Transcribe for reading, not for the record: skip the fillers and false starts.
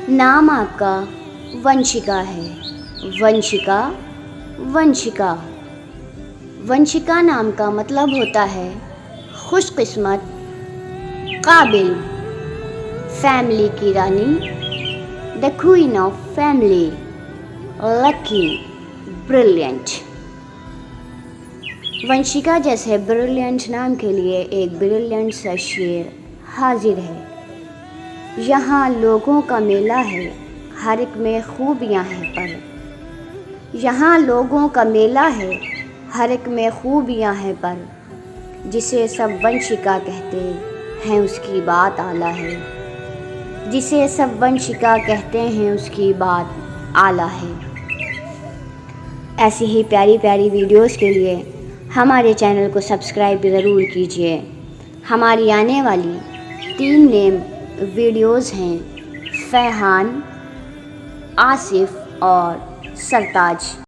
नाम आपका वंशिका है। वंशिका, वंशिका। वंशिका नाम का मतलब होता है खुशकिस्मत, काबिल, फैमिली की रानी, the queen of family, lucky, brilliant. Vanshika जैसे ब्रिलियंट नाम के लिए एक ब्रिलियंट सा शेर हाजिर है। यहाँ लोगों का मेला है, हर एक में खूबियाँ हैं पर। यहाँ लोगों का मेला है, हर एक में खूबियाँ हैं पर। जिसे सब वंशिका कहते हैं उसकी बात आला है। जिसे सब वंशिका कहते हैं उसकी बात आला है। ऐसी ही प्यारी प्यारी वीडियोस के लिए हमारे चैनल को सब्सक्राइब ज़रूर कीजिए। हमारी आने वाली 3 नेम वीडियोस हैं फैहान, आसिफ और सरताज।